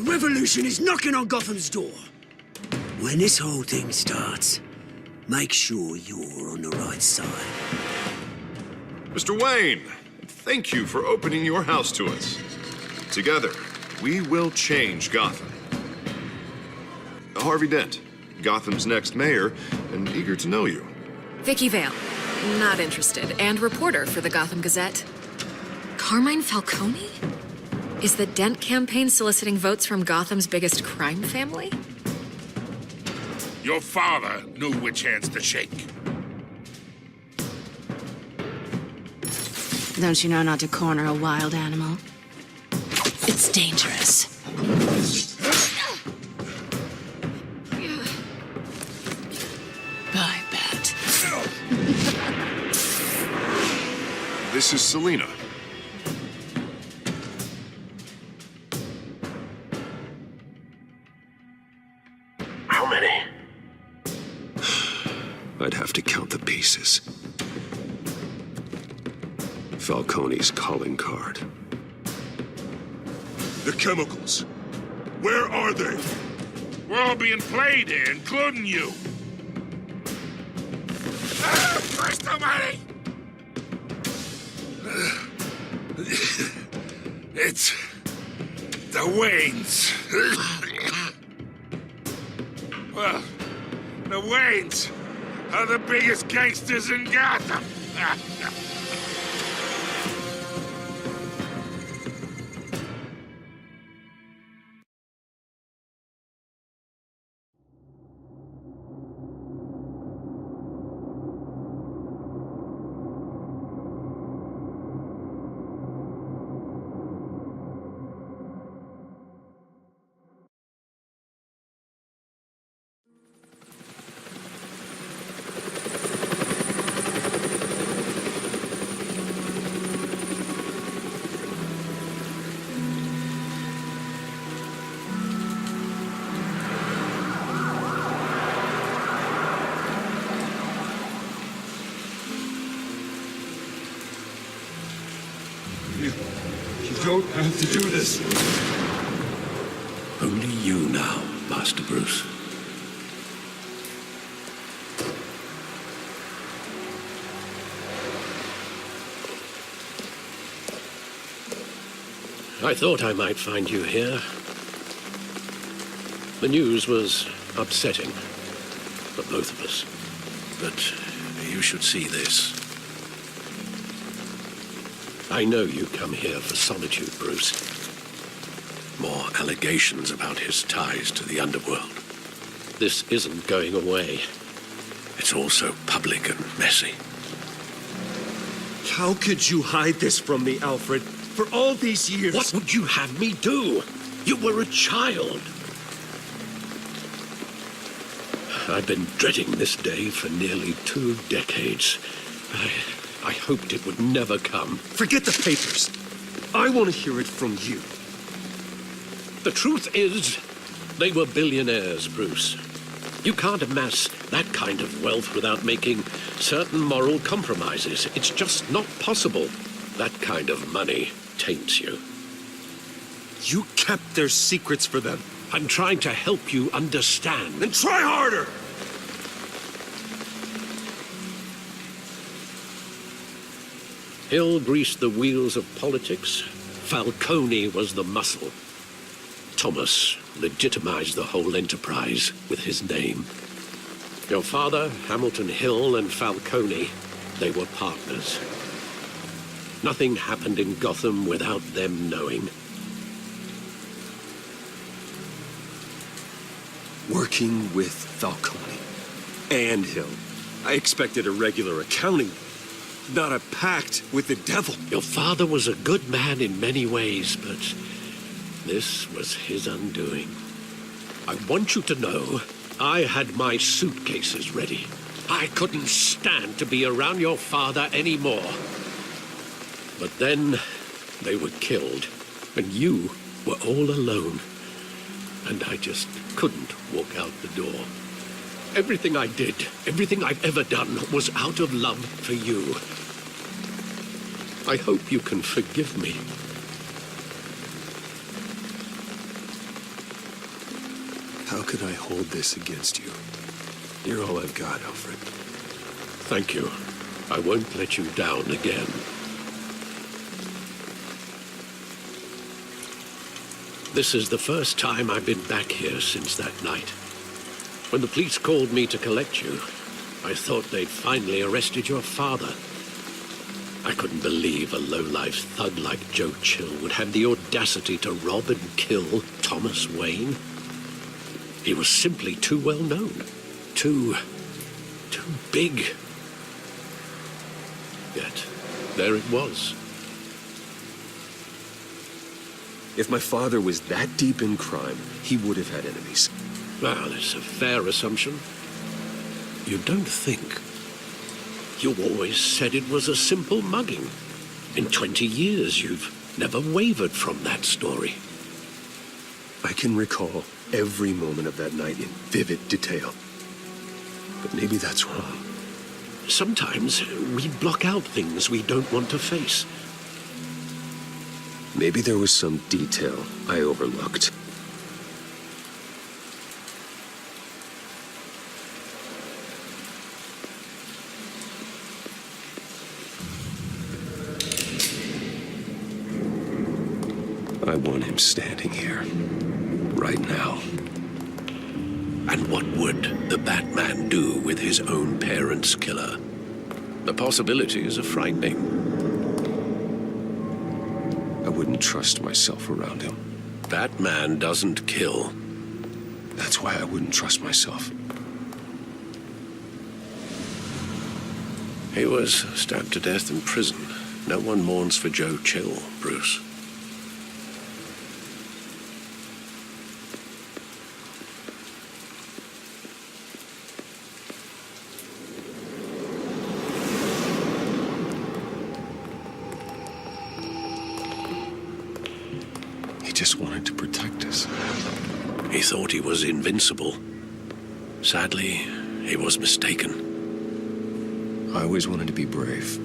revolution is knocking on Gotham's door. When this whole thing starts, make sure you're on the right side. Mr. Wayne, thank you for opening your house to us. Together, we will change Gotham. Harvey Dent, Gotham's next mayor, and eager to know you. Vicky Vale, not interested, and reporter for the Gotham Gazette. Carmine Falcone? Is the Dent campaign soliciting votes from Gotham's biggest crime family? Your father knew which hands to shake. Don't you know not to corner a wild animal? It's dangerous. I bet. This is Selina. How many? I'd have to count the pieces. Falcone's calling card. The chemicals. Where are they? We're all being played here, including you. Christ almighty! It's the Waynes. Well, the Waynes are the biggest gangsters in Gotham. You don't have to do this. Only you now, Master Bruce. I thought I might find you here. The news was upsetting for both of us. But you should see this. I know you come here for solitude, Bruce. More allegations about his ties to the underworld. This isn't going away. It's all so public and messy. How could you hide this from me, Alfred? For all these years... What would you have me do? You were a child. I've been dreading this day for nearly 2 decades. I hoped it would never come. Forget the papers. I want to hear it from you. The truth is, they were billionaires, Bruce. You can't amass that kind of wealth without making certain moral compromises. It's just not possible. That kind of money taints you. You kept their secrets for them. I'm trying to help you understand. Then try harder! Hill greased the wheels of politics. Falcone was the muscle. Thomas legitimized the whole enterprise with his name. Your father, Hamilton Hill, and Falcone, they were partners. Nothing happened in Gotham without them knowing. Working with Falcone and Hill. I expected a regular accounting, not a pact with the devil. Your father was a good man in many ways, but this was his undoing. I want you to know I had my suitcases ready. I couldn't stand to be around your father anymore. But then they were killed, and you were all alone. And I just couldn't walk out the door. Everything I did, everything I've ever done, was out of love for you. I hope you can forgive me. How could I hold this against you? You're all I've got, Alfred. Thank you. I won't let you down again. This is the first time I've been back here since that night. When the police called me to collect you, I thought they'd finally arrested your father. I couldn't believe a low-life thug like Joe Chill would have the audacity to rob and kill Thomas Wayne. He was simply too well known. Too big. Yet, there it was. If my father was that deep in crime, he would have had enemies. Well, it's a fair assumption. You don't think? You always said it was a simple mugging. In 20 years, you've never wavered from that story. I can recall every moment of that night in vivid detail. But maybe that's wrong. Sometimes we block out things we don't want to face. Maybe there was some detail I overlooked. I want him standing here, right now. And what would the Batman do with his own parents' killer? The possibilities are frightening. I wouldn't trust myself around him. Batman doesn't kill. That's why I wouldn't trust myself. He was stabbed to death in prison. No one mourns for Joe Chill, Bruce. He just wanted to protect us. He thought he was invincible. Sadly, he was mistaken. I always wanted to be brave,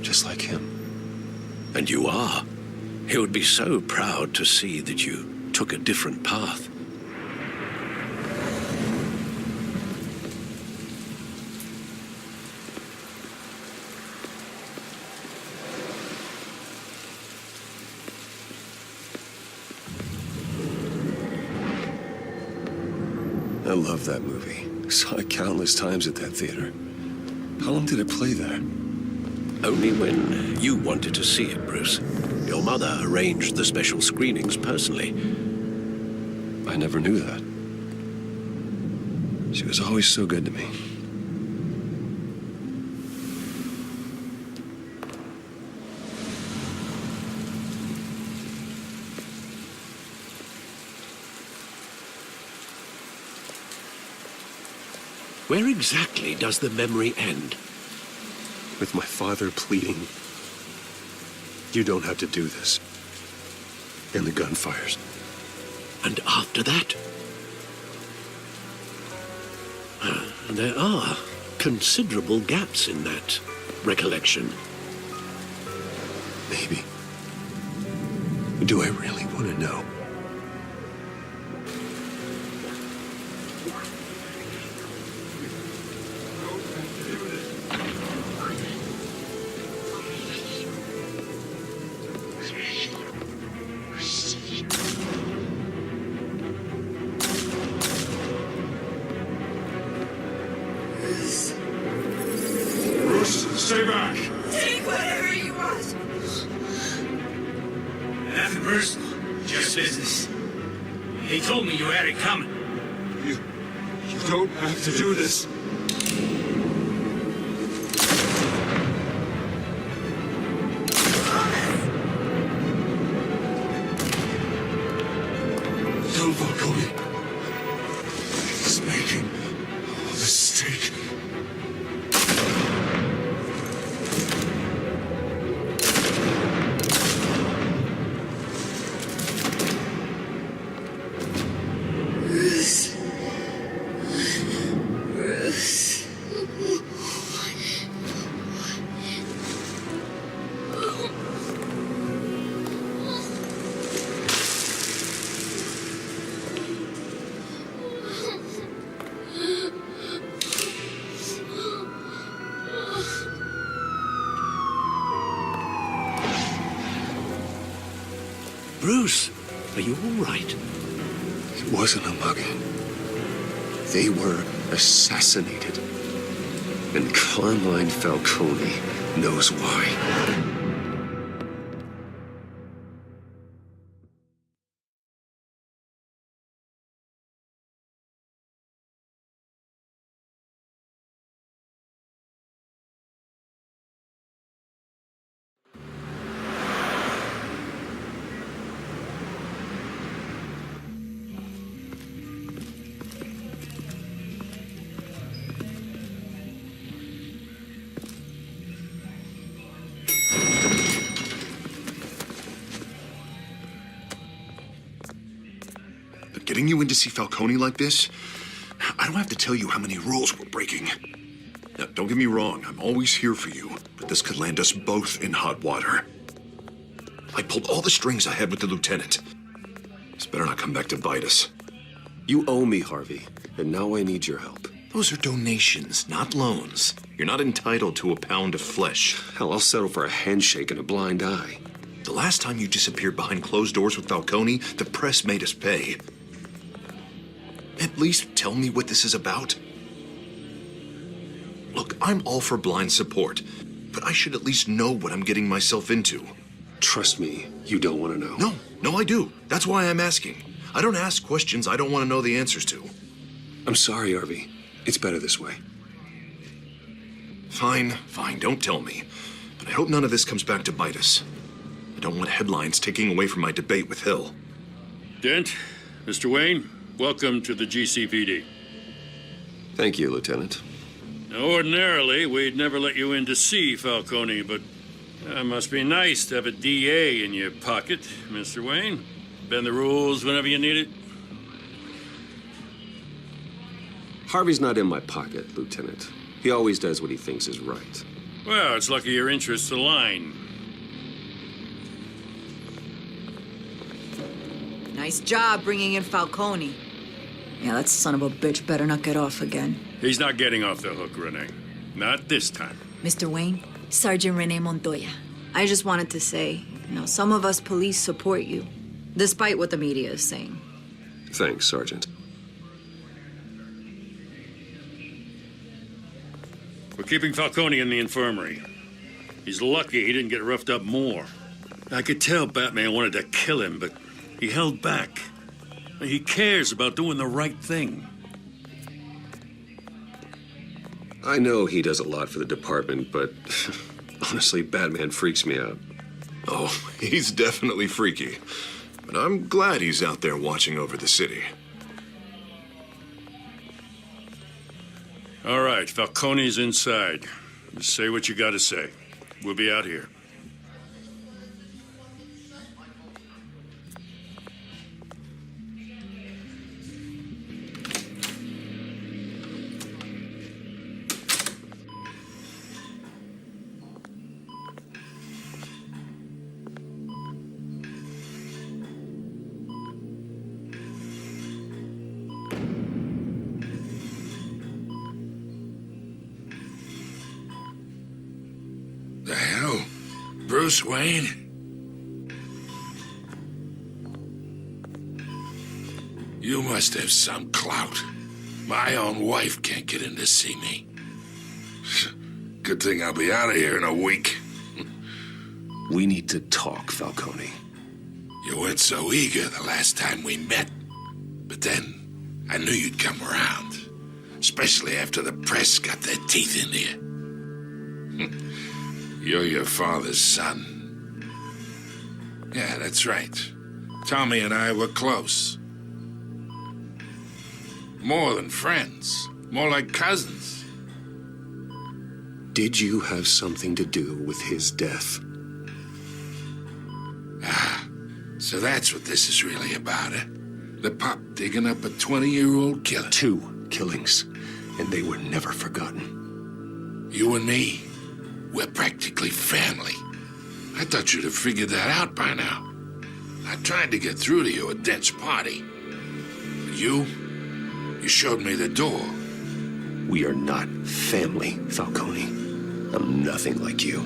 just like him. And you are. He would be so proud to see that you took a different path. I love that movie. Saw it countless times at that theater. How long did it play there? Only when you wanted to see it, Bruce. Your mother arranged the special screenings personally. I never knew that. She was always so good to me. Where exactly does the memory end? With my father pleading, "You don't have to do this." And the gun fires. And after that? There are considerable gaps in that recollection. Maybe. Do I really want to know? Stay back! Take whatever you want! Nothing personal, just business. He told me you had it coming. You don't have to do this. Tell Falcone. He's making a mistake. Bruce, are you all right? It wasn't a mugging. They were assassinated. And Carmine Falcone knows why. Getting you in to see Falcone like this, I don't have to tell you how many rules we're breaking. Now, don't get me wrong, I'm always here for you, but this could land us both in hot water. I pulled all the strings I had with the lieutenant. This better not come back to bite us. You owe me, Harvey, and now I need your help. Those are donations, not loans. You're not entitled to a pound of flesh. Hell, I'll settle for a handshake and a blind eye. The last time you disappeared behind closed doors with Falcone, the press made us pay. At least tell me what this is about. Look, I'm all for blind support, but I should at least know what I'm getting myself into. Trust me, you don't want to know. No, I do. That's why I'm asking. I don't ask questions I don't want to know the answers to. I'm sorry, Harvey. It's better this way. Fine, don't tell me. But I hope none of this comes back to bite us. I don't want headlines taking away from my debate with Hill. Dent, Mr. Wayne, welcome to the GCPD. Thank you, Lieutenant. Now, ordinarily, we'd never let you in to see Falcone, but it must be nice to have a DA in your pocket, Mr. Wayne. Bend the rules whenever you need it. Harvey's not in my pocket, Lieutenant. He always does what he thinks is right. Well, it's lucky your interests align. Nice job bringing in Falcone. Yeah, that son of a bitch better not get off again. He's not getting off the hook, Renee. Not this time. Mr. Wayne, Sergeant Renee Montoya. I just wanted to say, some of us police support you, despite what the media is saying. Thanks, Sergeant. We're keeping Falcone in the infirmary. He's lucky he didn't get roughed up more. I could tell Batman wanted to kill him, but he held back. He cares about doing the right thing. I know he does a lot for the department, but honestly, Batman freaks me out. Oh, he's definitely freaky. But I'm glad he's out there watching over the city. All right, Falcone's inside. Just say what you gotta say. We'll be out here. The hell? Bruce Wayne? You must have some clout. My own wife can't get in to see me. Good thing I'll be out of here in a week. We need to talk, Falcone. You weren't so eager the last time we met. But then, I knew you'd come around. Especially after the press got their teeth into you. You're your father's son. Yeah, that's right. Tommy and I were close. More than friends. More like cousins. Did you have something to do with his death? Ah, so that's what this is really about, eh? The pup digging up a 20-year-old killer. 2 killings, and they were never forgotten. You and me, we're practically family. I thought you'd have figured that out by now. I tried to get through to you at Dent's party. But you showed me the door. We are not family, Falcone. I'm nothing like you.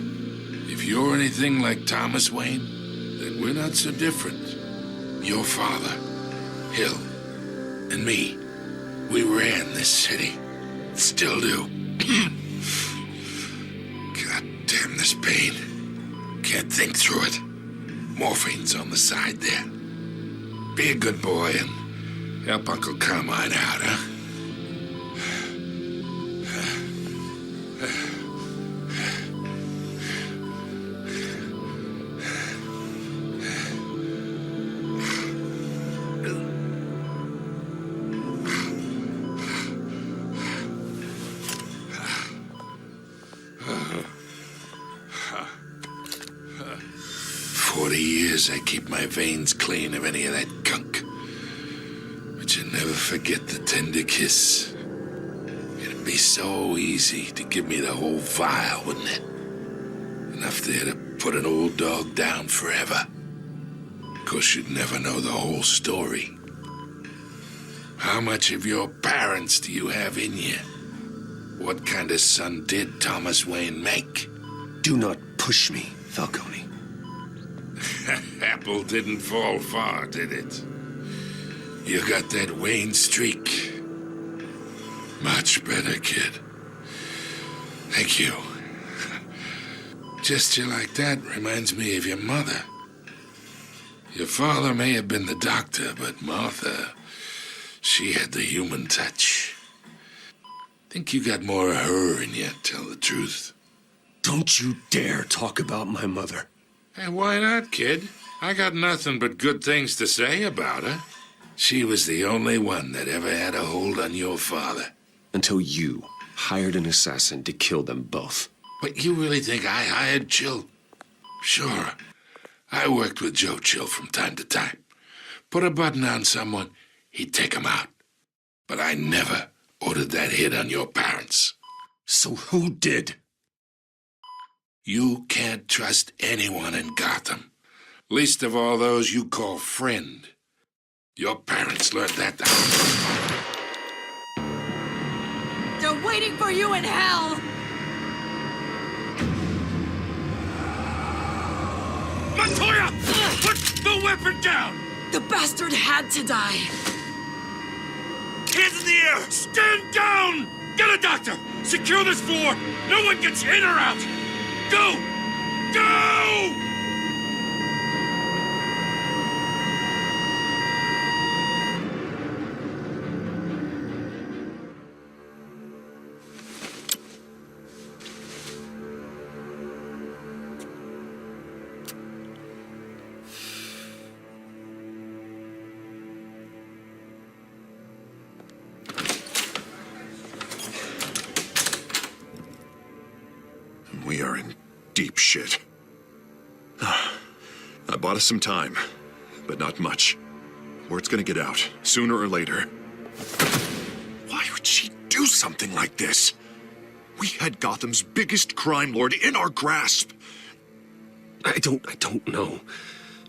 If you're anything like Thomas Wayne, then we're not so different. Your father, Hill, and me, we ran this city. Still do. God damn this pain. Can't think through it. Morphine's on the side there. Be a good boy and help Uncle Carmine out, huh? I keep my veins clean of any of that gunk. But you never forget the tender kiss. It'd be so easy to give me the whole vial, wouldn't it? Enough there to put an old dog down forever. Of course, you'd never know the whole story. How much of your parents do you have in you? What kind of son did Thomas Wayne make? Do not push me, Falcone. Apple didn't fall far, did it? You got that Wayne streak. Much better, kid. Thank you. Gesture like that reminds me of your mother. Your father may have been the doctor, but Martha, she had the human touch. Think you got more of her in you, tell the truth. Don't you dare talk about my mother. Hey, why not, kid? I got nothing but good things to say about her. She was the only one that ever had a hold on your father. Until you hired an assassin to kill them both. But you really think I hired Chill? Sure. I worked with Joe Chill from time to time. Put a button on someone, he'd take him out. But I never ordered that hit on your parents. So who did? You can't trust anyone in Gotham. Least of all those you call friend. Your parents learned that. They're waiting for you in hell! Montoya! Put the weapon down! The bastard had to die. Hands in the air! Stand down! Get a doctor! Secure this floor! No one gets in or out! Go! Go! We are in deep shit. I bought us some time, but not much. Word's gonna get out, sooner or later. Why would she do something like this? We had Gotham's biggest crime lord in our grasp. I don't know.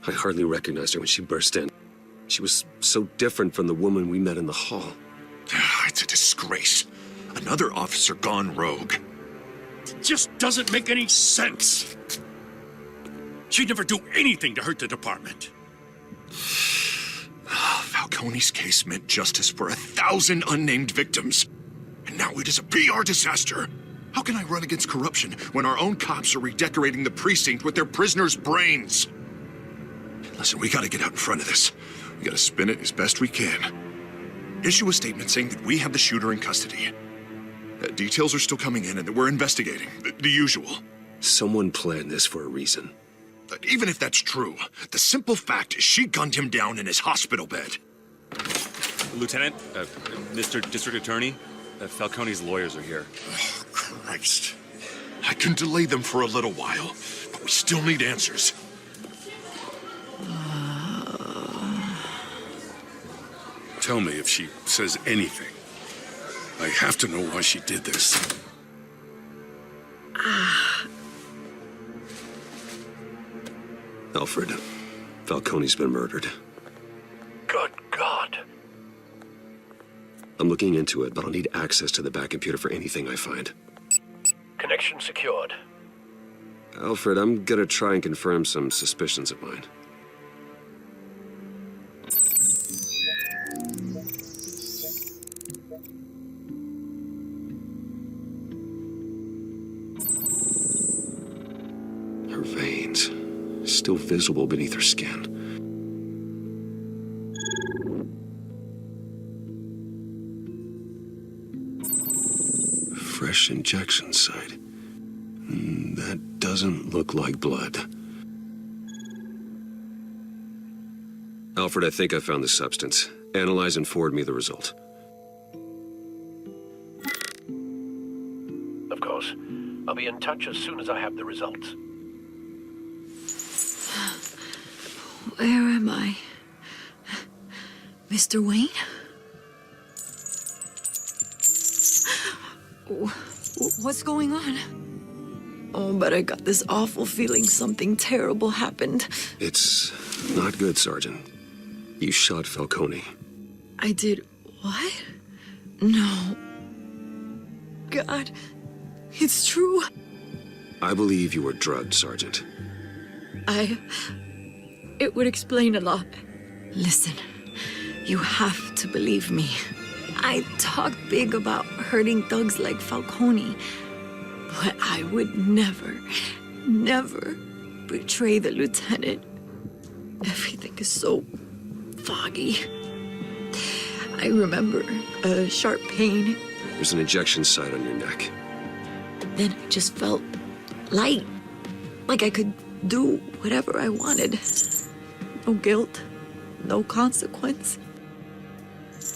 I hardly recognized her when she burst in. She was so different from the woman we met in the hall. It's a disgrace. Another officer gone rogue. It just doesn't make any sense. She'd never do anything to hurt the department. Falcone's case meant justice for 1,000 unnamed victims. And now it is a PR disaster. How can I run against corruption when our own cops are redecorating the precinct with their prisoners' brains? Listen, we gotta get out in front of this. We gotta spin it as best we can. Issue a statement saying that we have the shooter in custody. Details are still coming in and that we're investigating. The usual. Someone planned this for a reason. Even if that's true, the simple fact is she gunned him down in his hospital bed. Lieutenant, Mr. District Attorney, Falcone's lawyers are here. Oh, Christ. I can delay them for a little while, but we still need answers. Tell me if she says anything. I have to know why she did this. Alfred, Falcone's been murdered. Good God. I'm looking into it, but I'll need access to the back computer for anything I find. Connection secured. Alfred, I'm gonna try and confirm some suspicions of mine. Still visible beneath her skin. Fresh injection site. That doesn't look like blood. Alfred, I think I found the substance. Analyze and forward me the result. Of course. I'll be in touch as soon as I have the results. Where am I? Mr. Wayne? What's going on? Oh, but I got this awful feeling something terrible happened. It's not good, Sergeant. You shot Falcone. I did what? No. God, it's true. I believe you were drugged, Sergeant. It would explain a lot. Listen, you have to believe me. I talk big about hurting thugs like Falcone, but I would never betray the lieutenant. Everything is so foggy. I remember a sharp pain. There's an injection site on your neck. Then I just felt light, like I could do whatever I wanted. No guilt, no consequence.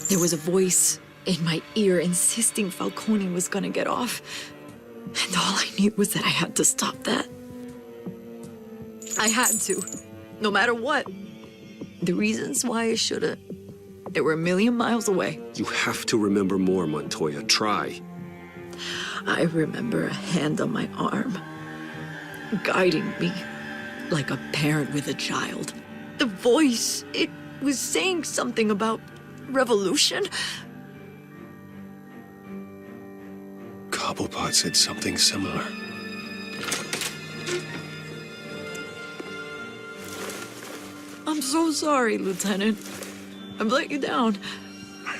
There was a voice in my ear insisting Falcone was gonna get off. And all I knew was that I had to stop that. I had to, no matter what. The reasons why I should've, they were a million miles away. You have to remember more, Montoya. Try. I remember a hand on my arm, guiding me like a parent with a child. The voice, it was saying something about revolution. Cobblepot said something similar. I'm so sorry, Lieutenant. I've let you down.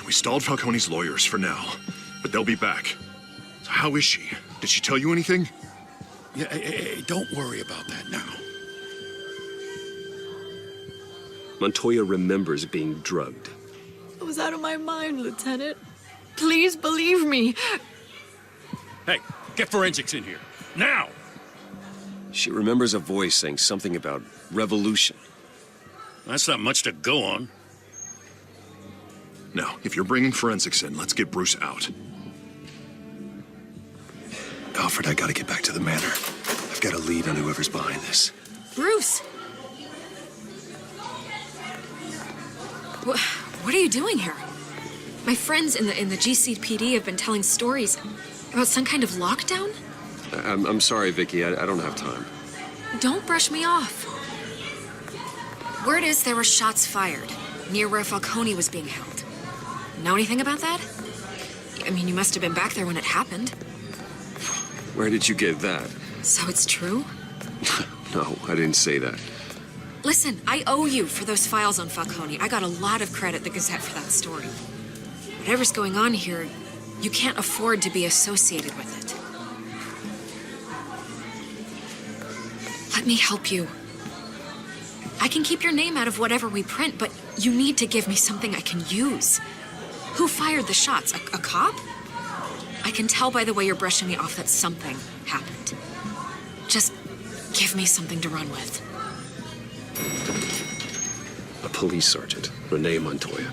We stalled Falcone's lawyers for now, but they'll be back. So how is she? Did she tell you anything? Yeah, hey, don't worry about that now. Montoya remembers being drugged. I was out of my mind, Lieutenant. Please believe me. Hey, get forensics in here. Now! She remembers a voice saying something about revolution. That's not much to go on. Now, if you're bringing forensics in, let's get Bruce out. Alfred, I gotta get back to the manor. I've got a lead on whoever's behind this. Bruce! What are you doing here? My friends in the GCPD have been telling stories about some kind of lockdown? I'm sorry, Vicky. I don't have time. Don't brush me off. Word is there were shots fired near where Falcone was being held. Know anything about that? I mean, you must have been back there when it happened. Where did you get that? So it's true? No, I didn't say that. Listen, I owe you for those files on Falcone. I got a lot of credit at the Gazette for that story. Whatever's going on here, you can't afford to be associated with it. Let me help you. I can keep your name out of whatever we print, but you need to give me something I can use. Who fired the shots? A cop? I can tell by the way you're brushing me off that something happened. Just give me something to run with. A police sergeant, Renee Montoya.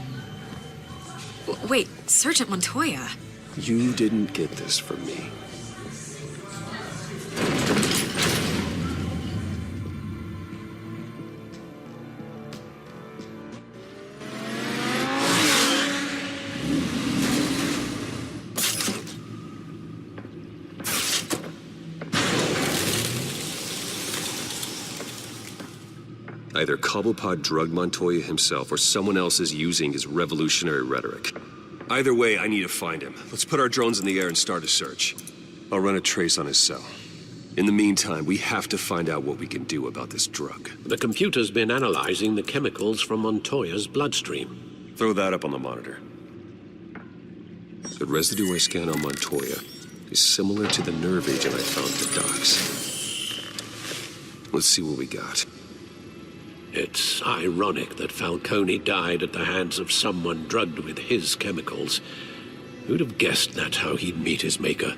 Wait, Sergeant Montoya? You didn't get this from me. Either Cobblepot drugged Montoya himself or someone else is using his revolutionary rhetoric. Either way, I need to find him. Let's put our drones in the air and start a search. I'll run a trace on his cell. In the meantime, we have to find out what we can do about this drug. The computer's been analyzing the chemicals from Montoya's bloodstream. Throw that up on the monitor. The residue I scan on Montoya is similar to the nerve agent I found at the docks. Let's see what we got. It's ironic that Falcone died at the hands of someone drugged with his chemicals. Who'd have guessed that's how he'd meet his maker?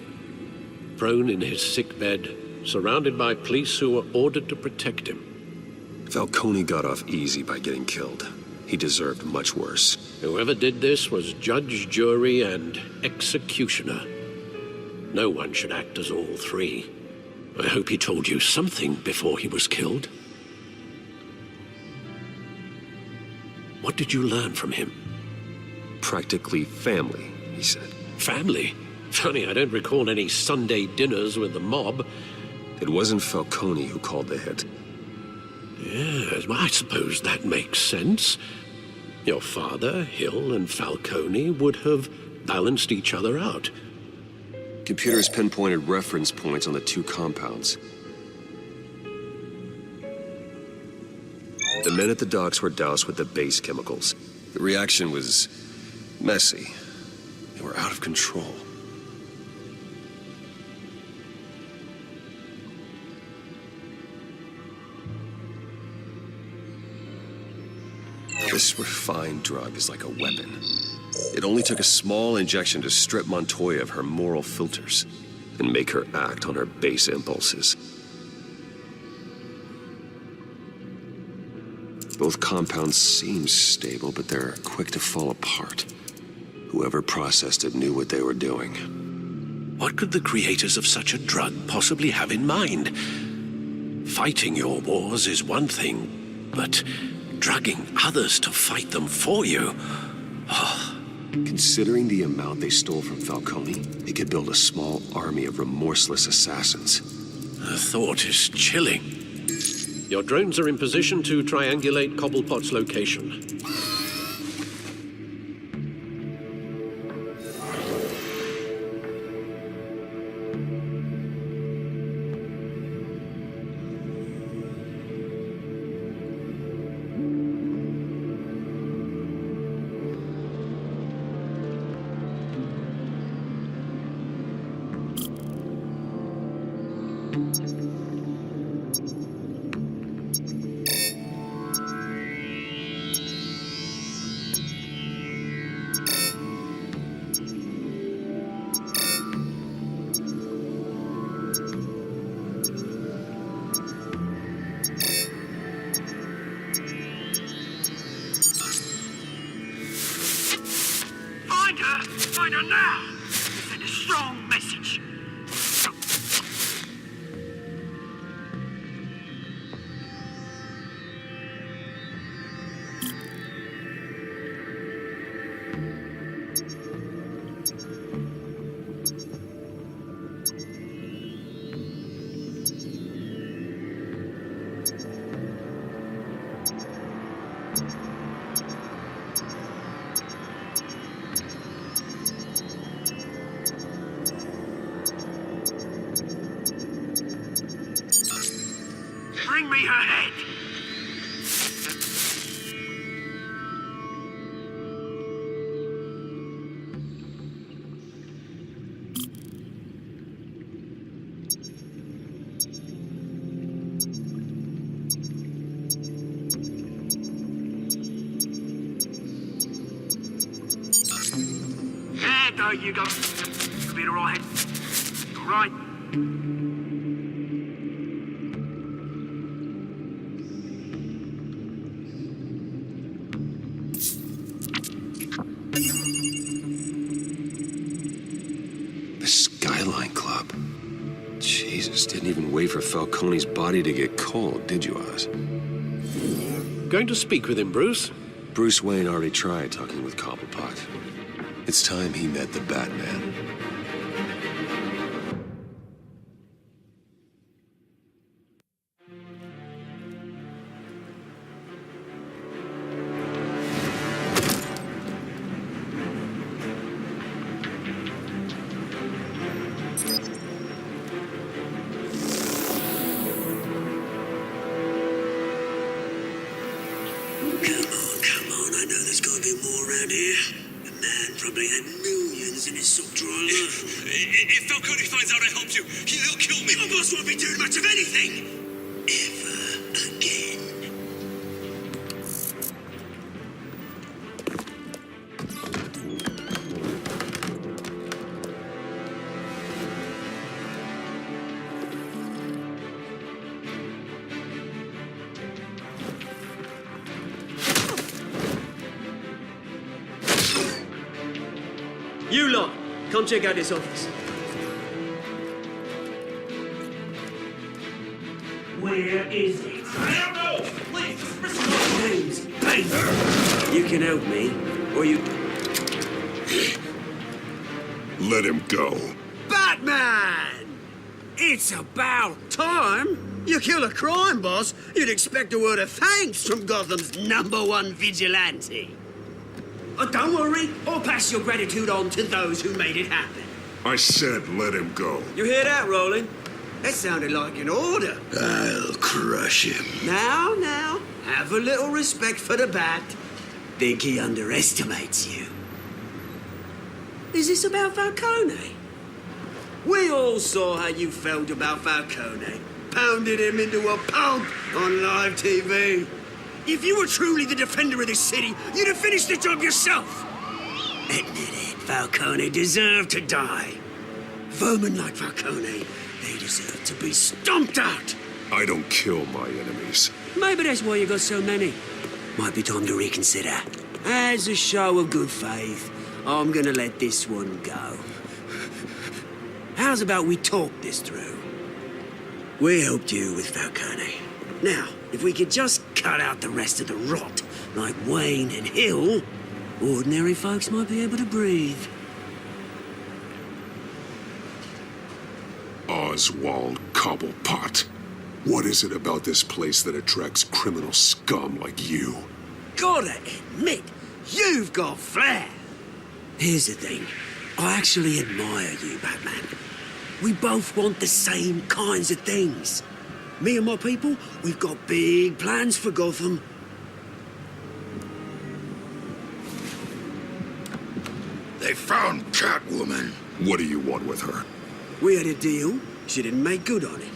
Prone in his sickbed, surrounded by police who were ordered to protect him. Falcone got off easy by getting killed. He deserved much worse. Whoever did this was judge, jury, and executioner. No one should act as all three. I hope he told you something before he was killed. What did you learn from him? Practically family, he said. Family? Funny, I don't recall any Sunday dinners with the mob. It wasn't Falcone who called the hit. Yes, well, I suppose that makes sense. Your father, Hill, and Falcone would have balanced each other out. Computers pinpointed reference points on the two compounds. The men at the docks were doused with the base chemicals. The reaction was messy. They were out of control. This refined drug is like a weapon. It only took a small injection to strip Montoya of her moral filters and make her act on her base impulses. Both compounds seem stable, but they're quick to fall apart. Whoever processed it knew what they were doing. What could the creators of such a drug possibly have in mind? Fighting your wars is one thing, but drugging others to fight them for you? Oh. Considering the amount they stole from Falcone, they could build a small army of remorseless assassins. The thought is chilling. Your drones are in position to triangulate Cobblepot's location. Find her now! Send a strong message. Bring me her head! There you go. You'll be all right. All right. The Skyline Club. Jesus, didn't even wait for Falcone's body to get cold, did you, Oz? Going to speak with him, Bruce? Bruce Wayne already tried talking with Cobblepot. It's time he met the Batman. Come on, I know there's gotta be more around here. The man probably had millions in his sock drawer alone. If Falcone finds out I helped you, he'll kill me. Your boss won't be doing much of anything! Ever again. You lot, come check out this office. Where is it? I don't know! Please, just James, bang! You can help me, or you... Let him go. Batman! It's about time. You kill a crime boss, you'd expect a word of thanks from Gotham's #1 vigilante. Oh, don't worry, I'll pass your gratitude on to those who made it happen. I said let him go. You hear that, Roland? That sounded like an order. I'll crush him. Now, have a little respect for the Bat. Think he underestimates you. Is this about Falcone? We all saw how you felt about Falcone. Pounded him into a pulp on live TV. If you were truly the defender of this city, you'd have finished the job yourself. Admit it, Falcone deserved to die. Vermin like Falcone, they deserve to be stomped out. I don't kill my enemies. Maybe that's why you got so many. Might be time to reconsider. As a show of good faith, I'm gonna let this one go. How's about we talk this through? We helped you with Falcone. Now, if we could just cut out the rest of the rot, like Wayne and Hill, ordinary folks might be able to breathe. Oswald Cobblepot. What is it about this place that attracts criminal scum like you? Gotta admit, you've got flair. Here's the thing. I actually admire you, Batman. We both want the same kinds of things. Me and my people, we've got big plans for Gotham. They found Catwoman. What do you want with her? We had a deal. She didn't make good on it.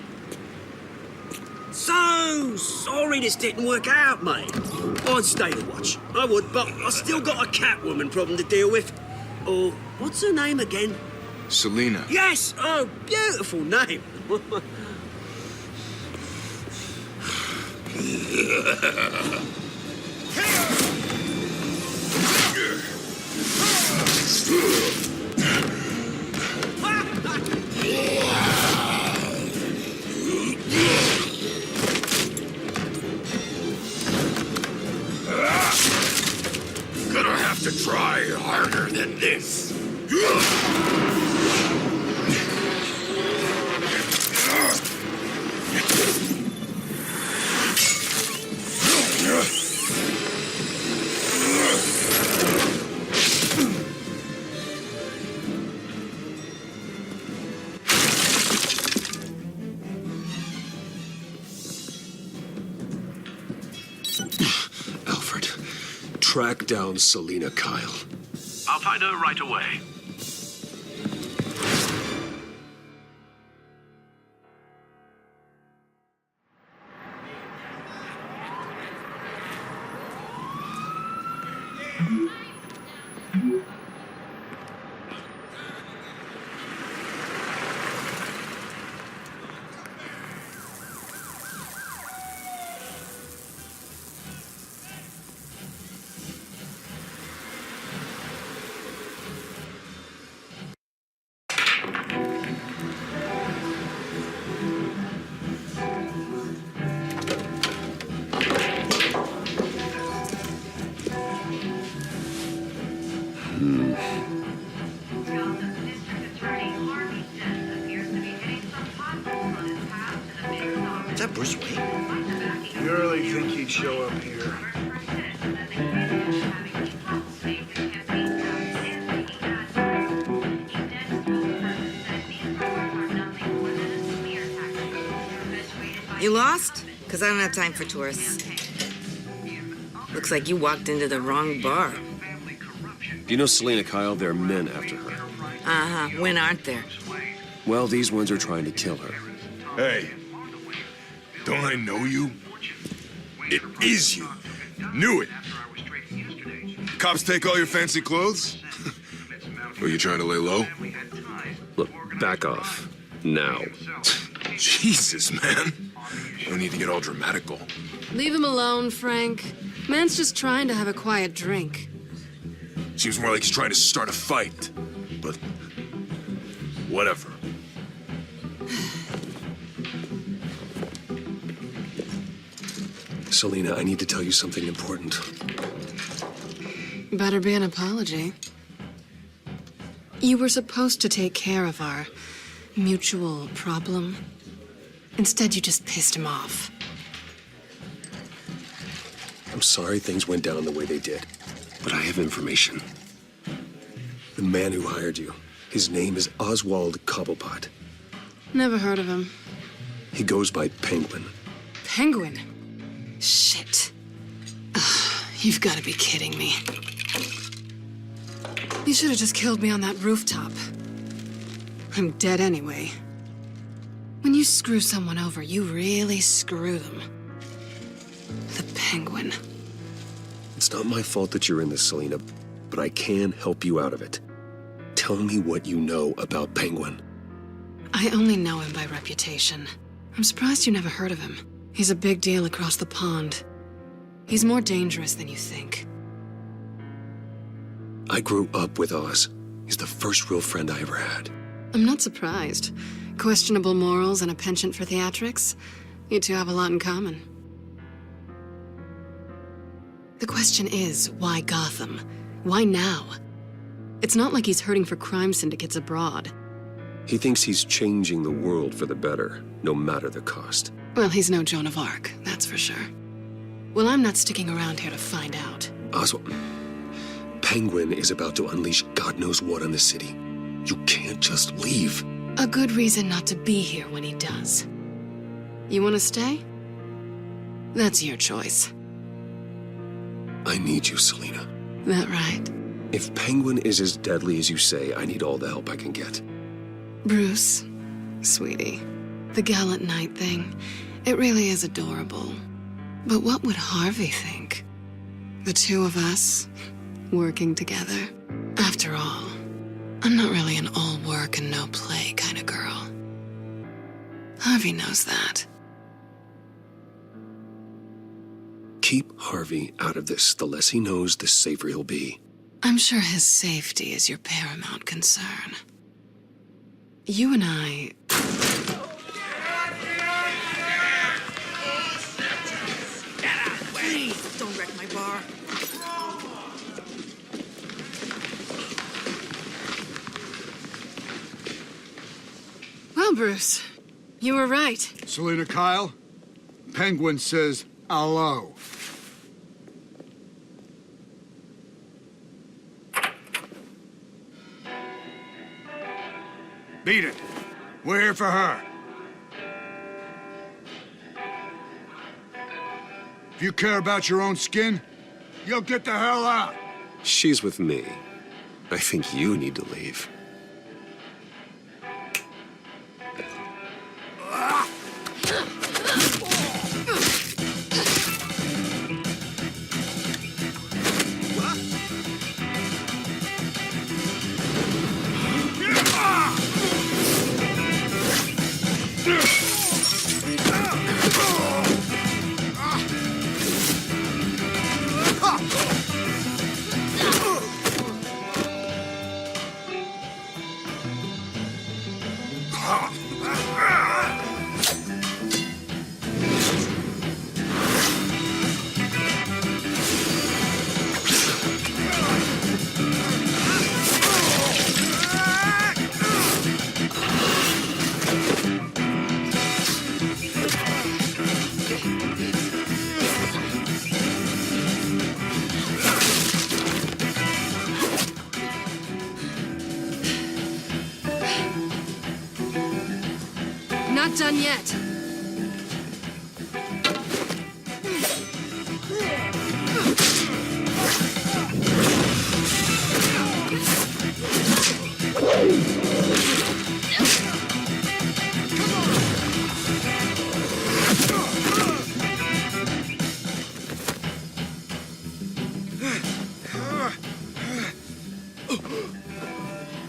So sorry this didn't work out, mate. I'd stay to watch. I would, but I still got a Catwoman problem to deal with. Oh, what's her name again? Selina. Yes! Oh, beautiful name. Gonna have to try harder than this. Alfred, track down Selina Kyle. I'll find her right away. Is that Bruce Wayne? You really think he'd show up here? You lost? Because I don't have time for tourists. Looks like you walked into the wrong bar. Do you know Selina Kyle? There are men after her. Uh-huh. When aren't there? Well, these ones are trying to kill her. Hey, don't I know you? It is you. Knew it. Cops take all your fancy clothes? Are you trying to lay low? Look, back off. Now. Jesus, man. No need to get all dramatical. Leave him alone, Frank. Man's just trying to have a quiet drink. Seems more like he's trying to start a fight. but whatever. Selina, I need to tell you something important. Better be an apology. You were supposed to take care of our mutual problem. Instead, you just pissed him off. I'm sorry things went down the way they did, but I have information. The man who hired you, his name is Oswald Cobblepot. Never heard of him. He goes by Penguin. Penguin? Shit. Ugh, you've got to be kidding me. You should have just killed me on that rooftop. I'm dead anyway. When you screw someone over, you really screw them. The Penguin. It's not my fault that you're in this, Selina, but I can help you out of it. Tell me what you know about Penguin. I only know him by reputation. I'm surprised you never heard of him. He's a big deal across the pond. He's more dangerous than you think. I grew up with Oz. He's the first real friend I ever had. I'm not surprised. Questionable morals and a penchant for theatrics. You two have a lot in common. The question is, why Gotham? Why now? It's not like he's hurting for crime syndicates abroad. He thinks he's changing the world for the better, no matter the cost. Well, he's no Joan of Arc, that's for sure. Well, I'm not sticking around here to find out. Oswald, Penguin is about to unleash God knows what on the city. You can't just leave. A good reason not to be here when he does. You want to stay? That's your choice. I need you, Selina. That right? If Penguin is as deadly as you say, I need all the help I can get. Bruce, sweetie, the gallant knight thing, it really is adorable. But what would Harvey think? The two of us, working together? After all, I'm not really an all work and no play kind of girl. Harvey knows that. Keep Harvey out of this. The less he knows, the safer he'll be. I'm sure his safety is your paramount concern. You and I... Please, don't wreck my bar. Well, Bruce, you were right. Selina Kyle, Penguin says hello. Beat it. We're here for her. If you care about your own skin, you'll get the hell out. She's with me. I think you need to leave. Not done yet.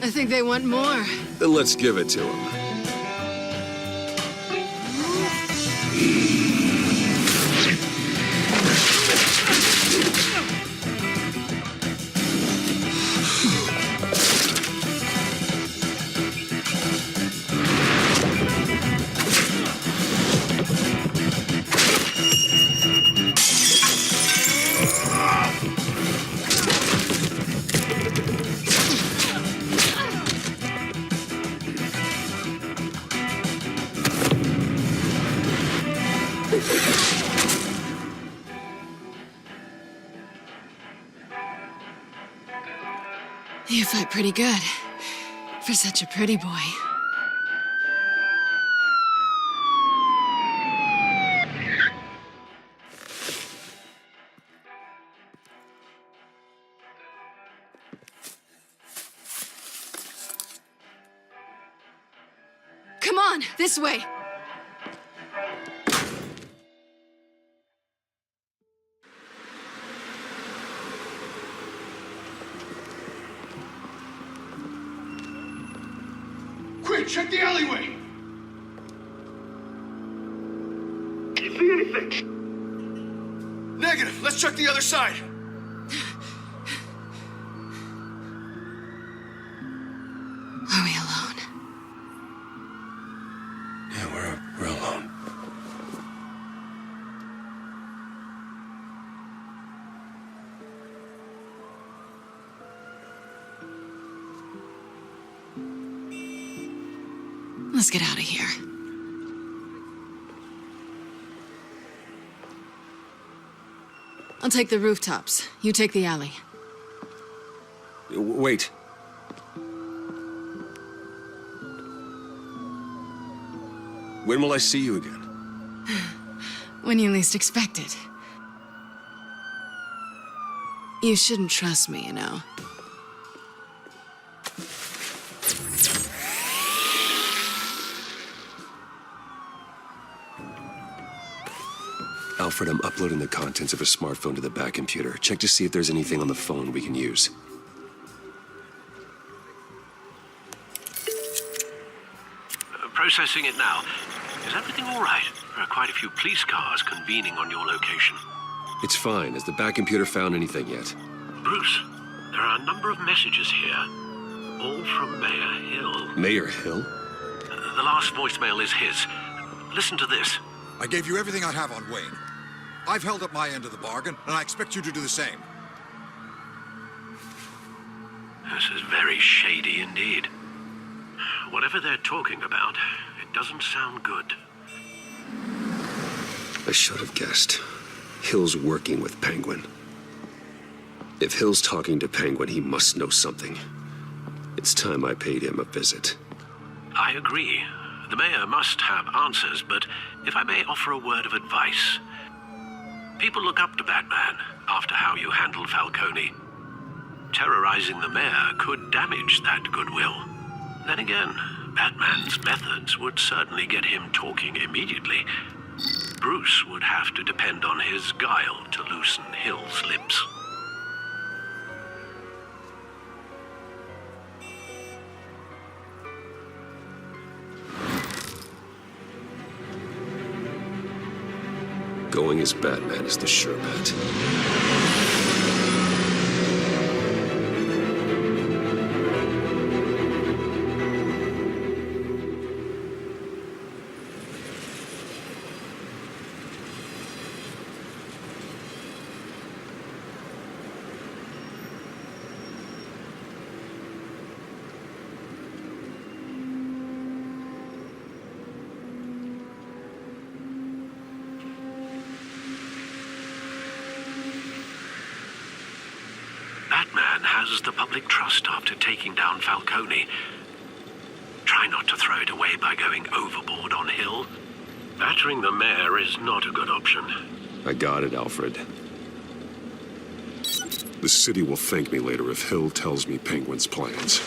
I think they want more. Then let's give it to him. You fight pretty good. For such a pretty boy. Come on, this way. Quick, check the alleyway! Do you see anything? Negative. Let's check the other side. Are we alone? Yeah, we're alone. Let's get out of here. I'll take the rooftops. You take the alley. Wait. When will I see you again? When you least expect it. You shouldn't trust me, you know. Alfred, I'm uploading the contents of a smartphone to the back computer. Check to see if there's anything on the phone we can use. Processing it now. Is everything all right? There are quite a few police cars convening on your location. It's fine. Has the back computer found anything yet? Bruce, there are a number of messages here. All from Mayor Hill. Mayor Hill? The last voicemail is his. Listen to this. I gave you everything I have on Wayne. I've held up my end of the bargain, and I expect you to do the same. This is very shady indeed. Whatever they're talking about, it doesn't sound good. I should have guessed. Hill's working with Penguin. If Hill's talking to Penguin, he must know something. It's time I paid him a visit. I agree. The mayor must have answers, but if I may offer a word of advice. People look up to Batman after how you handled Falcone. Terrorizing the mayor could damage that goodwill. Then again, Batman's methods would certainly get him talking immediately. Bruce would have to depend on his guile to loosen Hill's lips. Going as Batman is the sure bet. Batman has the public trust after taking down Falcone. Try not to throw it away by going overboard on Hill. Battering the mayor is not a good option. I got it, Alfred. The city will thank me later if Hill tells me Penguin's plans.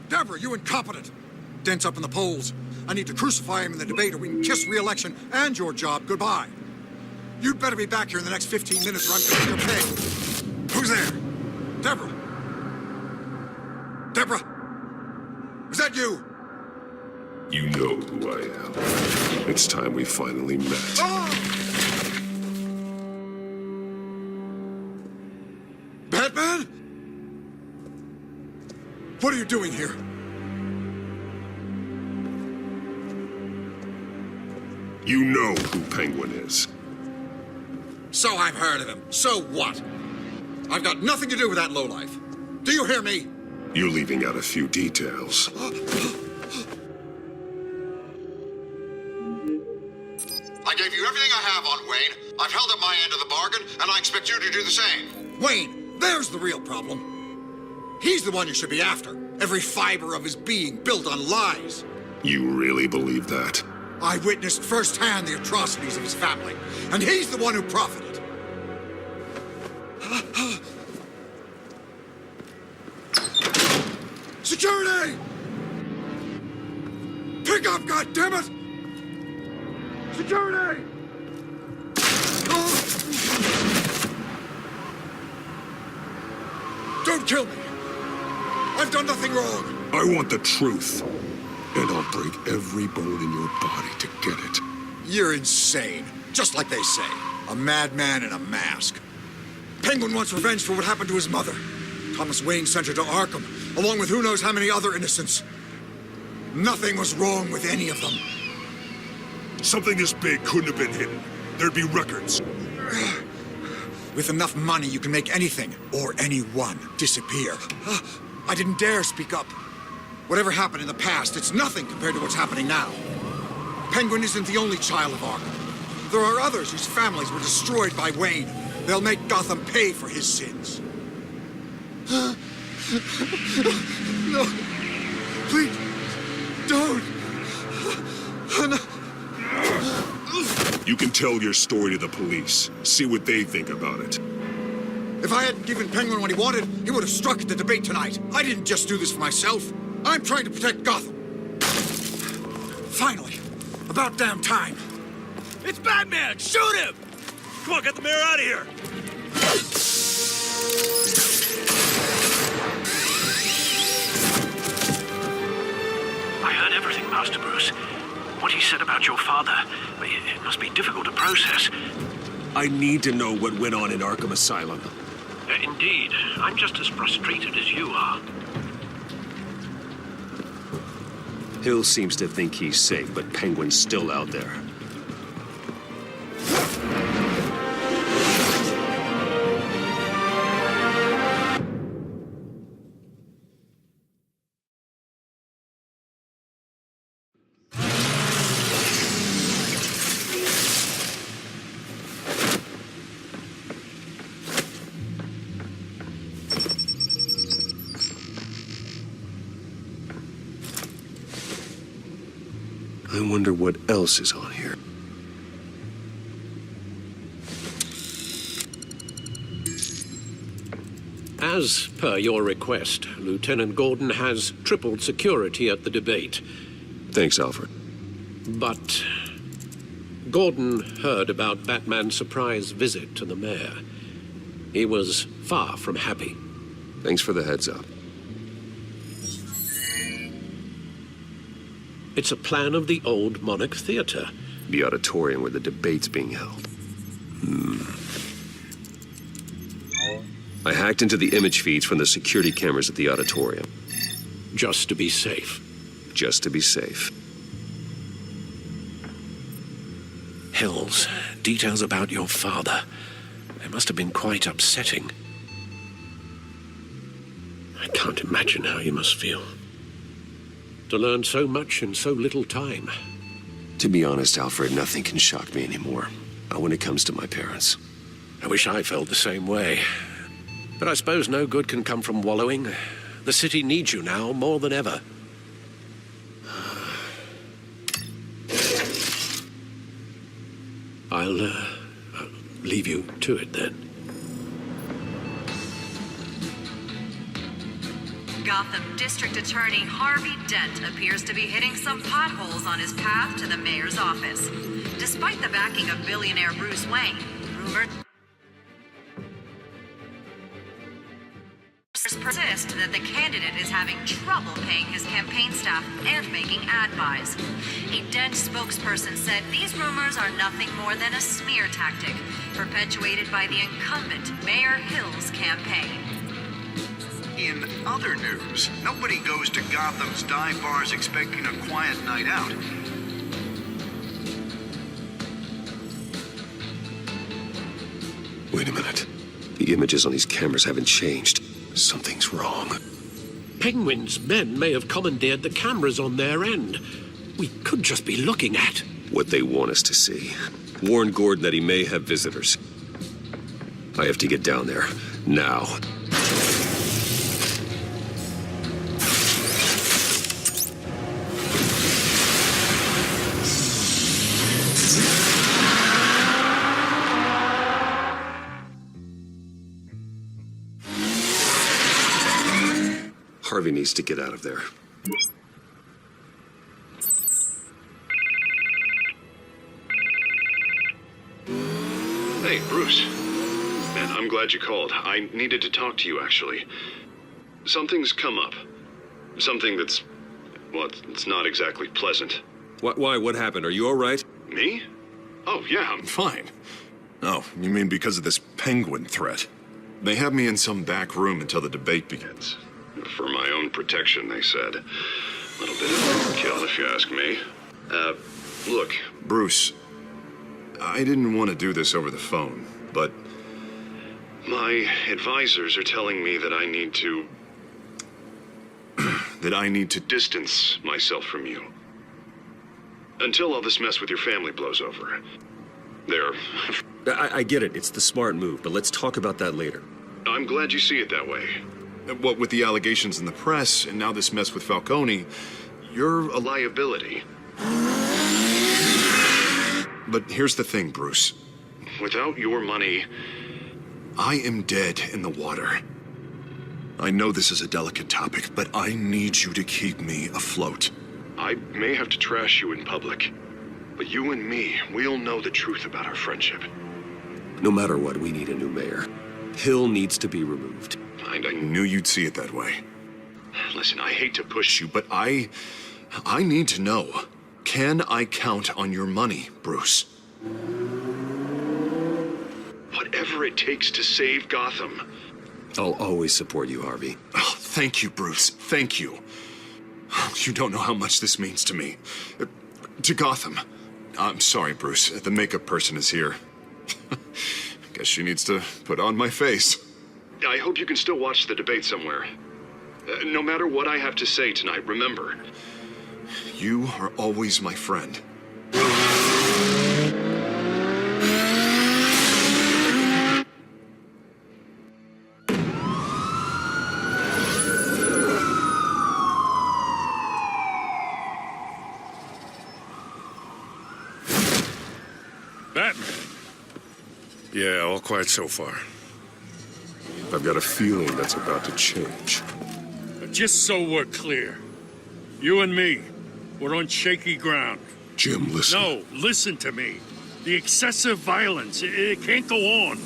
Deborah, you incompetent! Dent's up in the polls. I need to crucify him in the debate or we can kiss re-election and your job goodbye. You'd better be back here in the next 15 minutes or I'm going to pay. Who's there? Deborah? Deborah? Is that you? You know who I am. It's time we finally met. Batman? What are you doing here? You know who Penguin is. So I've heard of him. So what? I've got nothing to do with that lowlife. Do you hear me? You're leaving out a few details. I gave you everything I have on Wayne. I've held up my end of the bargain, and I expect you to do the same. Wayne, there's the real problem. He's the one you should be after. Every fiber of his being built on lies. You really believe that? I witnessed firsthand the atrocities of his family, and he's the one who profited. Security! Pick up, goddammit! Security! Don't kill me! I've done nothing wrong! I want the truth. And I'll break every bone in your body to get it. You're insane. Just like they say. A madman in a mask. Penguin wants revenge for what happened to his mother. Thomas Wayne sent her to Arkham, along with who knows how many other innocents. Nothing was wrong with any of them. Something this big couldn't have been hidden. There'd be records. With enough money, you can make anything, or anyone, disappear. I didn't dare speak up. Whatever happened in the past, it's nothing compared to what's happening now. Penguin isn't the only child of Arkham. There are others whose families were destroyed by Wayne. They'll make Gotham pay for his sins. No. Please. Don't. You can tell your story to the police. See what they think about it. If I hadn't given Penguin what he wanted, he would have struck at the debate tonight. I didn't just do this for myself. I'm trying to protect Gotham. Finally. About damn time. It's Batman! Shoot him! Come on, get the mayor out of here! I heard everything, Master Bruce. What he said about your father, it must be difficult to process. I need to know what went on in Arkham Asylum. Indeed. I'm just as frustrated as you are. Hill seems to think he's safe, but Penguin's still out there. I wonder what else is on here. As per your request, Lieutenant Gordon has tripled security at the debate. Thanks, Alfred. But Gordon heard about Batman's surprise visit to the mayor. He was far from happy. Thanks for the heads up. It's a plan of the old Monarch Theater. The auditorium where the debate's being held. I hacked into the image feeds from the security cameras at the auditorium. Just to be safe. Just to be safe. Hills, details about your father. They must have been quite upsetting. I can't imagine how you must feel. To learn so much in so little time. To be honest, Alfred, nothing can shock me anymore. Not when it comes to my parents. I wish I felt the same way. But I suppose no good can come from wallowing. The city needs you now more than ever. I'll leave you to it then. Gotham District Attorney Harvey Dent appears to be hitting some potholes on his path to the mayor's office. Despite the backing of billionaire Bruce Wayne, rumors persist that the candidate is having trouble paying his campaign staff and making ad buys. A Dent spokesperson said these rumors are nothing more than a smear tactic perpetuated by the incumbent Mayor Hill's campaign. In other news, nobody goes to Gotham's dive bars expecting a quiet night out. Wait a minute. The images on these cameras haven't changed. Something's wrong. Penguin's men may have commandeered the cameras on their end. We could just be looking at what they want us to see. Warn Gordon that he may have visitors. I have to get down there. Now. Harvey needs to get out of there. Hey, Bruce. Man, I'm glad you called. I needed to talk to you, actually. Something's come up. Something that's... well, it's not exactly pleasant. Why? What happened? Are you all right? Me? Oh, yeah, I'm fine. Oh, you mean because of this penguin threat? They have me in some back room until the debate begins. For my own protection, they said. A little bit of overkill, if you ask me. Look, Bruce, I didn't want to do this over the phone, but my advisors are telling me that I need to... that I need to distance myself from you. Until all this mess with your family blows over. There. I get it. It's the smart move, but let's talk about that later. I'm glad you see it that way. What with the allegations in the press, and now this mess with Falcone, you're a liability. But here's the thing, Bruce. Without your money, I am dead in the water. I know this is a delicate topic, but I need you to keep me afloat. I may have to trash you in public, but you and me, we'll know the truth about our friendship. No matter what, we need a new mayor. Hill needs to be removed. I knew you'd see it that way. Listen, I hate to push you, but I need to know. Can I count on your money, Bruce? Whatever it takes to save Gotham. I'll always support you, Harvey. Oh, thank you, Bruce. Thank you. You don't know how much this means to me. To Gotham. I'm sorry, Bruce. The makeup person is here. Guess she needs to put on my face. I hope you can still watch the debate somewhere. No matter what I have to say tonight, remember, you are always my friend. Batman. Yeah, all quiet so far. I've got a feeling that's about to change. Just so we're clear, you and me, we're on shaky ground. Jim, listen. No, listen to me. The excessive violence, it can't go on.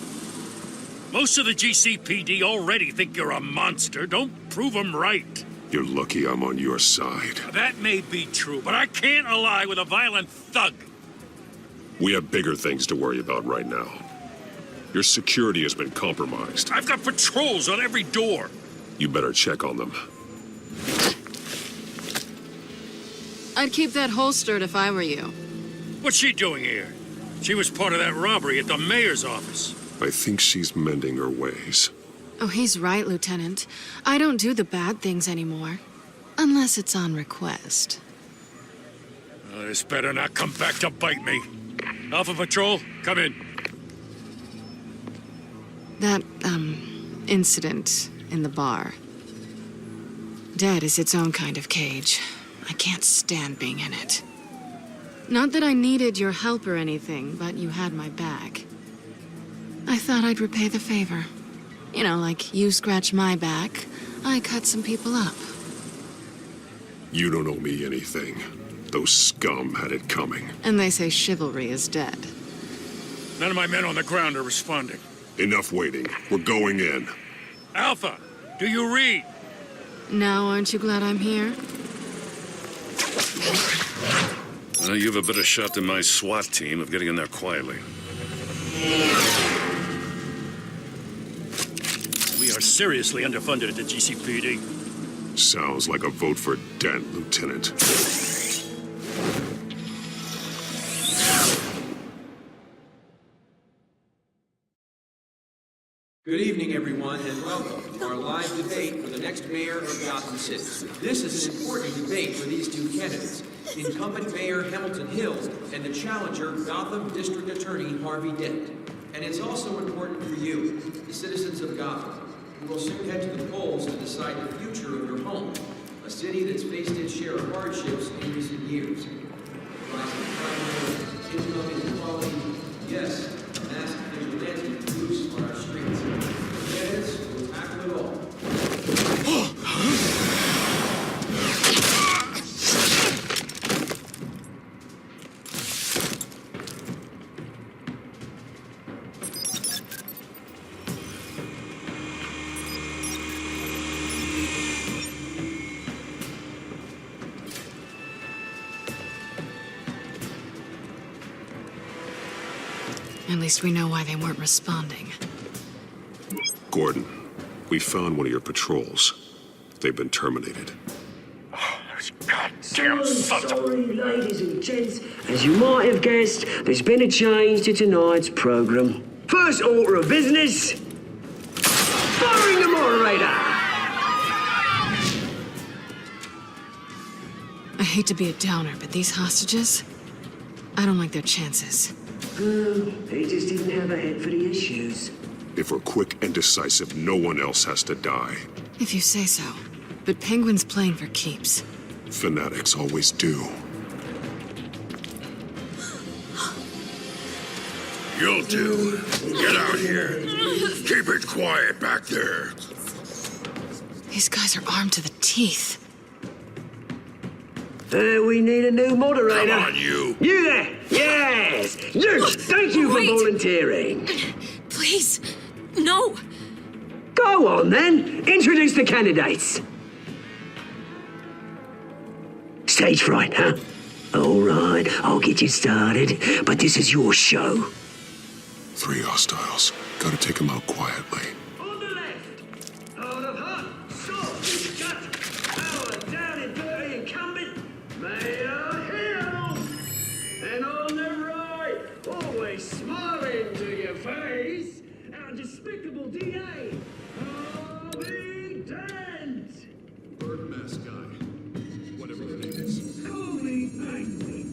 Most of the GCPD already think you're a monster. Don't prove them right. You're lucky I'm on your side. That may be true, but I can't ally with a violent thug. We have bigger things to worry about right now. Your security has been compromised. I've got patrols on every door. You better check on them. I'd keep that holstered if I were you. What's she doing here? She was part of that robbery at the mayor's office. I think she's mending her ways. Oh, he's right, Lieutenant. I don't do the bad things anymore. Unless it's on request. This better not come back to bite me. Alpha Patrol, come in. That, incident in the bar. Dead is its own kind of cage. I can't stand being in it. Not that I needed your help or anything, but you had my back. I thought I'd repay the favor. You know, like you scratch my back, I cut some people up. You don't owe me anything. Those scum had it coming. And they say chivalry is dead. None of my men on the ground are responding. Enough waiting. We're going in. Alpha, do you read? Now, aren't you glad I'm here? You have a better shot than my SWAT team of getting in there quietly. We are seriously underfunded at the GCPD. Sounds like a vote for Dent, Lieutenant. Good evening, everyone, and welcome to our live debate for the next mayor of Gotham City. This is an important debate for these two candidates. incumbent Mayor Hamilton Hills, and the challenger, Gotham District Attorney Harvey Dent. And it's also important for you, the citizens of Gotham, who will soon head to the polls to decide the future of your home, a city that's faced its share of hardships in recent years. Rising crime rates, income inequality, yes, a massive vigilante loose on our streets. Candidates will tackle it all. At least we know why they weren't responding. Gordon, we found one of your patrols. They've been terminated. Goddamn sorry, ladies and gents. As you might have guessed, there's been a change to tonight's program. First order of business, firing the moderator. I hate to be a downer, but these hostages, I don't like their chances. He just didn't have a head for the issues. If we're quick and decisive, no one else has to die. If you say so. But Penguin's playing for keeps. Fanatics always do. You'll do. Get out here. Keep it quiet back there. These guys are armed to the teeth. We need a new moderator. Come on, you. You there! Yes! You! Thank you for volunteering. Please, no. Go on, then. Introduce the candidates. Stage fright, huh? All right, I'll get you started, but this is your show. 3 hostiles. Gotta take them out quietly. On the left, out of hot, soft, gut, our down and dirty incumbent, Mayor Hill. And on the right, always smiling to your face, our despicable DA, Harvey Dent. Bird mask guy. Whatever your name is. Call me Penguin.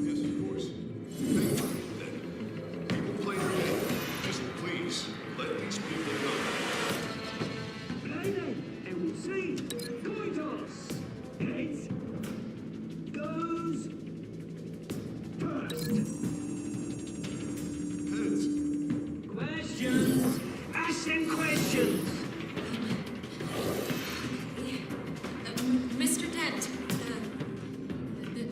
Yes, of course. People play their game. Just please, let these people go. Play them, and we'll see. Coin toss. Heads goes first. Heads. Questions. Ask them questions. Mr. Dent,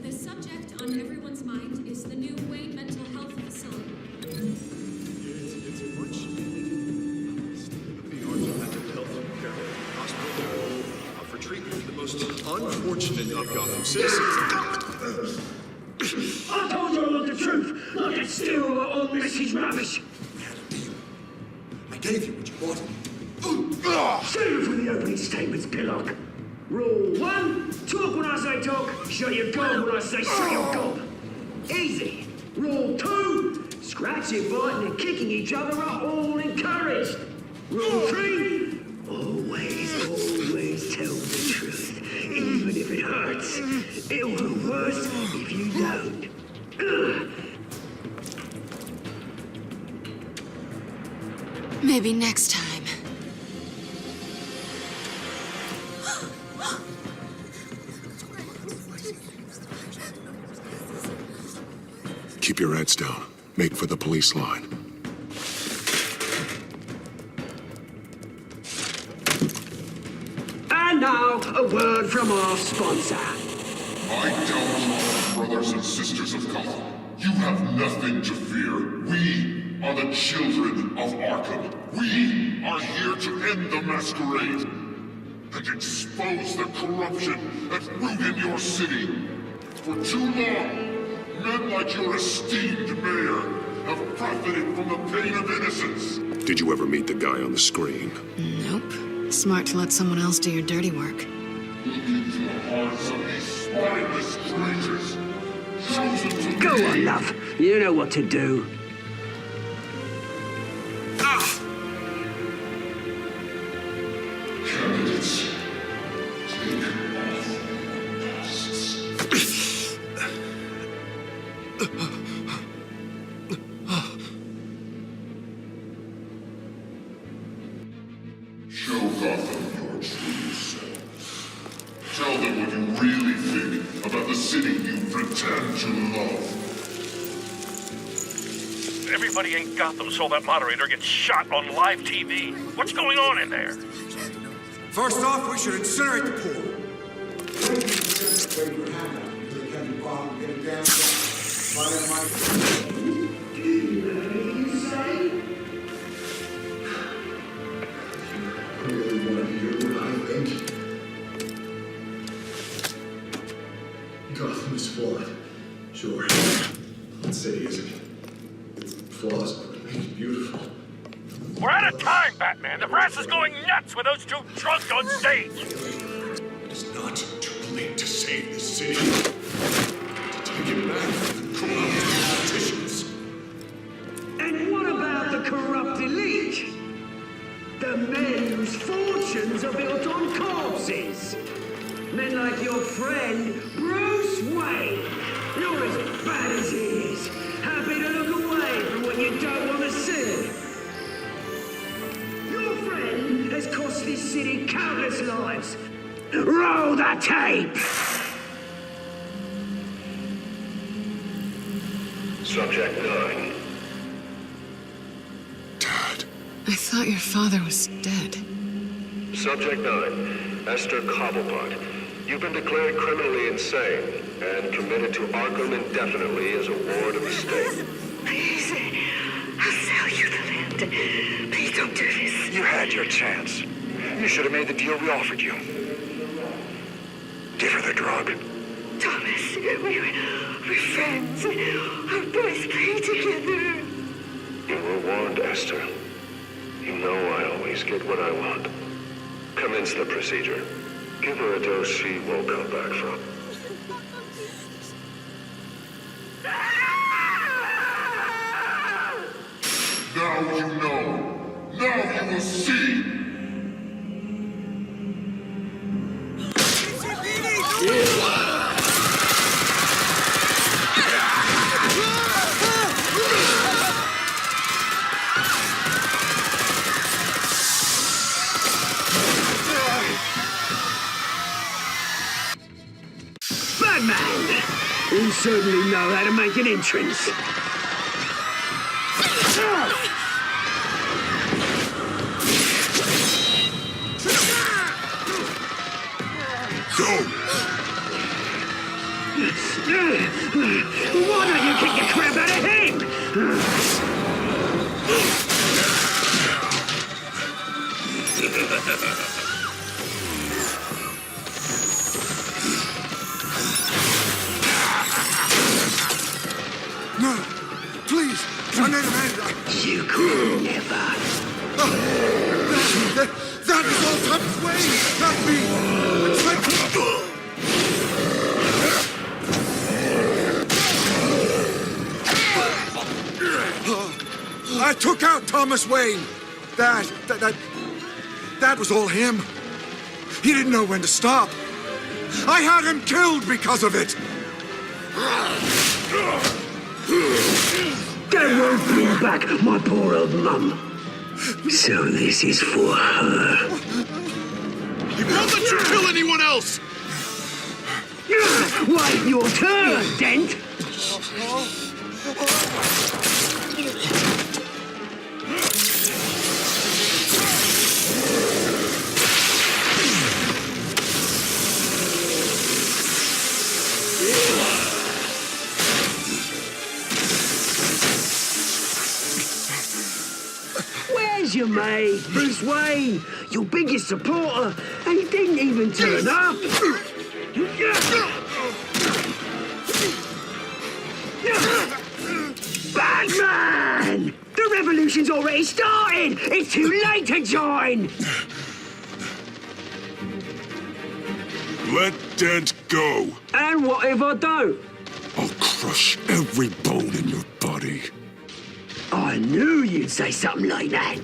the subject on everyone's mind is the new Wayne Mental Health Facility. It's much state-of-the-art mental health care hospital for treatment of the most unfortunate of Gotham citizens. I told you all the truth, not that steal all message rubbish. I gave you what you wanted. Save it for the opening statements, Pillock. Rule 1, talk when I say talk, shut your gob when I say shut your gob. Easy. Rule 2, scratching, biting and kicking each other are all encouraged. Rule 3, always tell the truth, even if it hurts. It'll be worse if you don't. Maybe next time. Keep your heads down. Make for the police line. And now, a word from our sponsor. My downfall, brothers and sisters of Gotham. You have nothing to fear. We are the children of Arkham. We are here to end the masquerade and expose the corruption that ruined your city. For too long, men like your esteemed mayor have profited from the pain of innocence. Did you ever meet the guy on the screen? Nope. Smart to let someone else do your dirty work. Look into the hearts of these spineless traitors, chosen to Go lead. on, love. You know what to do. Candidates, take off masks. Show Gotham your true self. Tell them what you really think about the city you pretend to love. Everybody in Gotham saw that moderator get shot on live TV. What's going on in there? First off, we should incinerate the pool. Really want to hear what I think? Gotham is flawed. Sure. Let's say it isn't. Its flaws make it beautiful. We're out of time, Batman. The press is going nuts with those two drunks on stage. It is not too late to save the city. To take it back from the corrupt politicians. And what about the corrupt elite? The men whose fortunes are built on corpses. Men like your friend, Bruce Wayne. You're as bad as he is. Happy to look away from what you don't want to see. Your friend has cost this city countless lives. Roll the tape! Subject 9. I thought your father was dead. Subject 9. Esther Cobblepot. You've been declared criminally insane and committed to ARKHAM indefinitely as a ward of the state. Please, I'll sell you the land. Please don't do this. You had your chance. You should have made the deal we offered you. Give her the drug. Thomas, we're friends. Our boys play together. You were warned, Esther. You know I always get what I want. Commence the procedure. Give her a dose she won't come back from. Now you know. Now you will see. Batman! You certainly know how to make an entrance. Go! Why don't you kick the crap out of him? No, please, I need a man. You could never. That is all Thomas Wayne, not me. I took out Thomas Wayne. That was all him. He didn't know when to stop. I had him killed because of it. That won't bring back my poor old mum. So this is for her. He won't let you kill anyone else! Wait your turn, Dent! Where's your mate, Bruce Wayne? Your biggest supporter, and he didn't even turn up. Batman! The revolution's already started! It's too late to join! Let Dent go. And what if I don't? I'll crush every bone in your body. I knew you'd say something like that.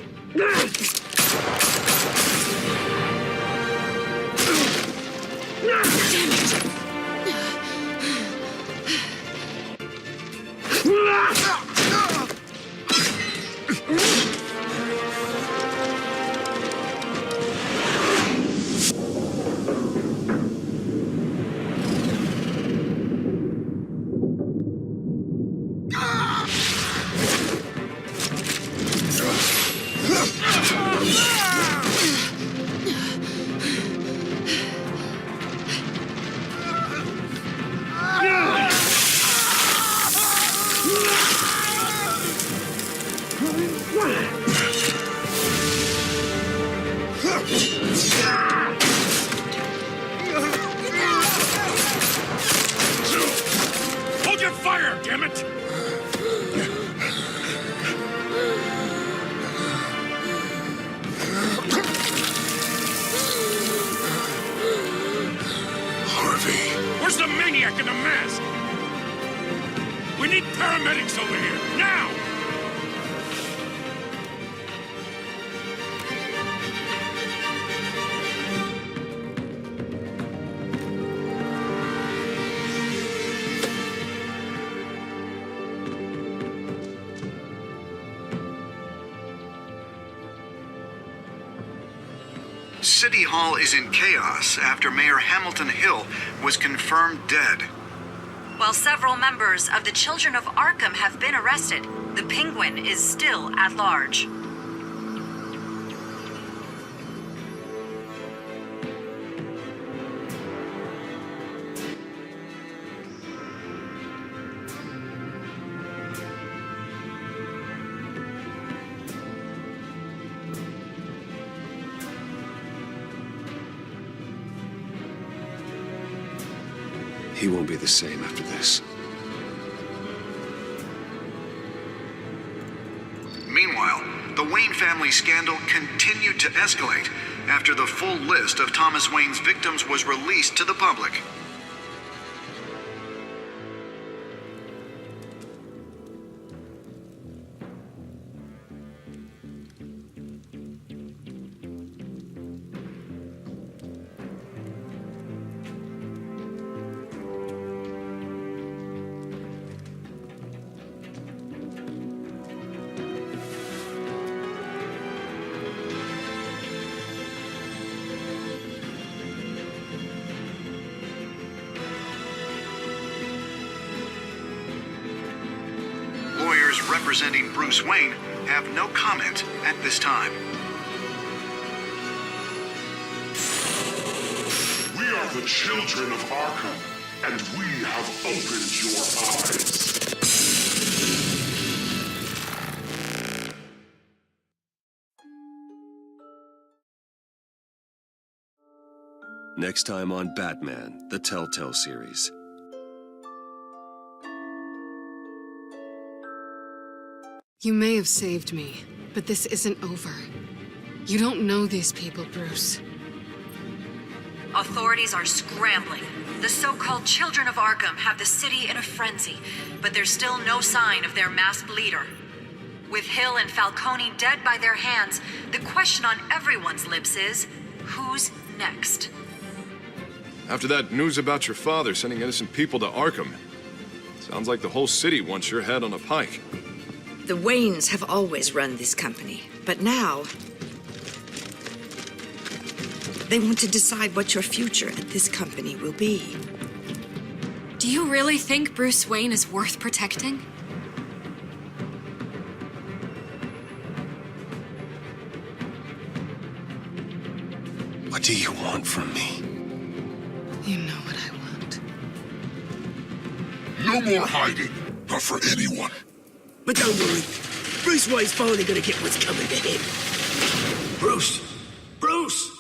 Hold your fire, damn it! Harvey. Where's the maniac in the mask? We need paramedics over here, now! City Hall is in chaos after Mayor Hamilton Hill was confirmed dead. While several members of the Children of Arkham have been arrested, the Penguin is still at large. He won't be the same after this. Meanwhile, the Wayne family scandal continued to escalate after the full list of Thomas Wayne's victims was released to the public. Lawyers representing Bruce Wayne have no comment at this time. We are the children of Arkham, and we have opened your eyes. Next time on Batman, the Telltale series. You may have saved me, but this isn't over. You don't know these people, Bruce. Authorities are scrambling. The so-called Children of Arkham have the city in a frenzy, but there's still no sign of their masked leader. With Hill and Falcone dead by their hands, the question on everyone's lips is, who's next? After that news about your father sending innocent people to Arkham, sounds like the whole city wants your head on a pike. The Waynes have always run this company, but now they want to decide what your future at this company will be. Do you really think Bruce Wayne is worth protecting? What do you want from me? You know what I want. No more hiding, not for anyone. But don't worry, Bruce Wayne's finally gonna get what's coming to him. Bruce! Bruce!